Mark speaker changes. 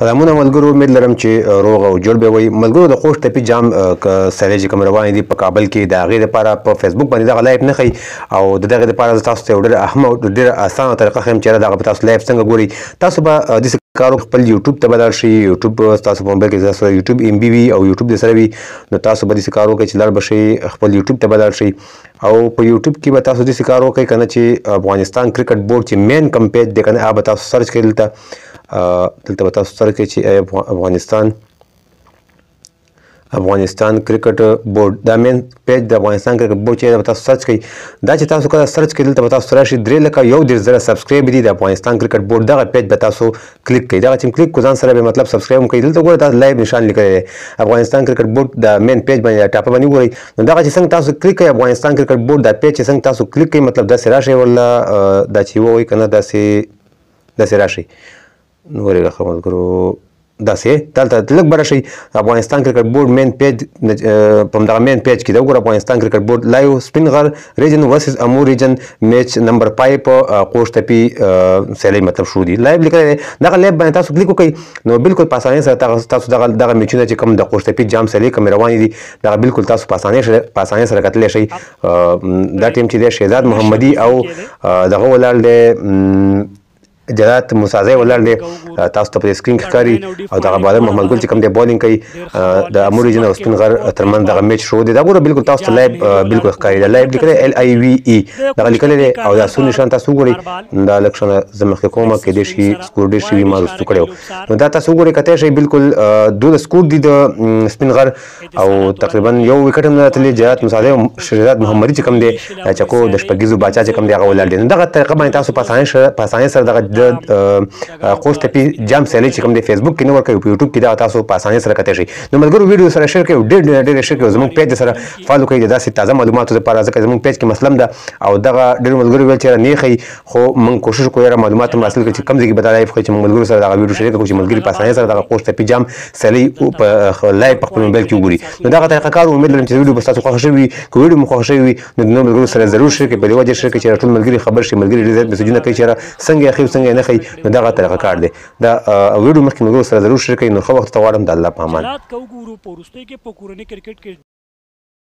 Speaker 1: سلامونه ملګرو، امید لرم چې روغ او جوړ به وي. ملګرو د خوست ټپي جام سیلۍ چې کوم روانې دي په کابل کې، د هغې دپاره په فیسبوک باندې دغه لایف نه ښیي او د دغې دپاره زه تاسو ته یو ډېره اهمه او ډېره اسانه طریقه ښیم چې دغه به تاسو لایف څنګه ګورئ. تاسو به داسې کار خپل یوټیوب ته به لاړ شئ. یوټیوب ستاسو په موبایل کې تاسو یوټیوب ام بي وي او یوټیوب در سره وي، نو تاسو به داسې کار وکړئ چې لاړ به شئ خپل یوټیوب ته به لاړ شئ او په یوټیوب کې به تاسو داسې کار وکړئ که نه چې افغانستان کرکټ بورډ چې مین کوم پیج دی که نه، هغه به تاسو سرچ کړئ. دلته به تاسو سرچ کړئ چې افغانستان کرکټ بورډ، دا مین پیج د افغانستان کرکټ بورډ چې به تاسو سرچ کړئ. دا چې تاسو کله سرچ کړئ دلته به تاسو راشي 3,01,000 سبسکرایب دي د افغانستان کرکټ بورډ. دغه پیج به تاسو کلیک کړئ. دغه چې کلیک کړو ځان سره به مطلب سبسکرایب هم کوئ. دلته ګوره تاسو لایو نشان لیکلی دی افغانستان کرکټ بورډ د مین پیج باندې ټاپه باندې وګورئ. نو دغه چې څنګه تاسو کلیک کړئ افغانستان کرکټ بورډ دا پیج چې څنګه تاسو کلیک کړئ مطلب داسې راشئ والله دا چې ووایي که نه داسې راشئ. نو ورېږه ښه ملګرو، داسې دلته لږ به راشئ افغانستان کرکټ بورډ مین پیج. په همدغه مین پیج کې د وګوره افغانستان کرکټ بورډ لایو سپین غر ریجن ورسز امور ریجن میچ نمبر 5 په خوست ټپي سیلۍ مطلب شروع دي. لایو لیکلی دی. دغه لایو باندې تاسو کلیک وکړئ نو بالکل په اسانۍ سره تاسو دغه میچونه چې کوم د خوست ټپي جام سیلۍ کومې روانې دي دغه بالکل تاسو په اسانۍ سره کتلی شئ. دا ټیم چې دی شهزاد محمدي او دغه ولاړ دی جلات موسازی ولاړ دی، تاسو ته په سکرین کې ښکاري او دغه بالر محمد ګل چې کوم دی بالینګ کوي د امور ریجن او سپین غر ترمنځ دغه میچ شروع دی. دا ګوره بالکل تاسو ته لایو بالکل ښکاري. دا لایو لیکلی LIVE دغه لیکلی دی او دا سور نشان تاسو وګورئ. دا لږ شانه زه مخکې کومه کیدای شي سکور ډېر شي وي ما رستو کړی و. نو دا تاسو وګورئ کتلی شئ بالکل 12 سکور دي د سپین غر او تقریبا یو وکټ هم نه راتلی. جلات موسازی او شهزاد محمدي چې کوم دی چکو د شپږیزو باچا چې کوم دی هغه ولاړ دی. نو دغه طریقه باندې تاسو په اسانۍ سره دغه د خوست ټپي جام سیلۍ چې کوم دی فیسبوک کې نه ورکوي په یوټیوب کې دغه تاسو په اسانۍ سره کتلی شئ. نو ملګرو ویډیو سره شیر کړئ، ډېر شیر کړئ، زموږ پیج سره فالو کړئ د داسې تازه معلوماتو لپاره، ځکه زموږ پیج کې مسلم ده او دغه ډېرو ملګرو ویل چې یاره نه ښیي، خو موږ کوشش کوو یاره معلومات هم حاصل کړو چې کوم ځای کې به دا لایف ښیي چې موږ ملګرو سره دغه ویډیو شریکه کړو چې ملګري په اسانۍ سره دغه خوست ټپي جام سیلۍ په لایف په خپل موبایل کې وګوري. نو دغه طریقه کار امید لرم چې ویډیو به ستاسو خوښه شوې وي. که ویډیو مو خوښه شوې وي نو د نورو ملګرو سره ضرور شیر کړئ، په دې وجه شیر کړئ چې ټول ملګري خبر شي. ملګري ډېر زیات میسجونه کوي چې یاره څنګه یې ښیو څنګه یې نه ښیي. نو دغه طریقه کار دی. دا ویډیو مخکې ملګرو سره ضرور شیر کړئ. نو ښه وخت ته غواړم. د الله په امان.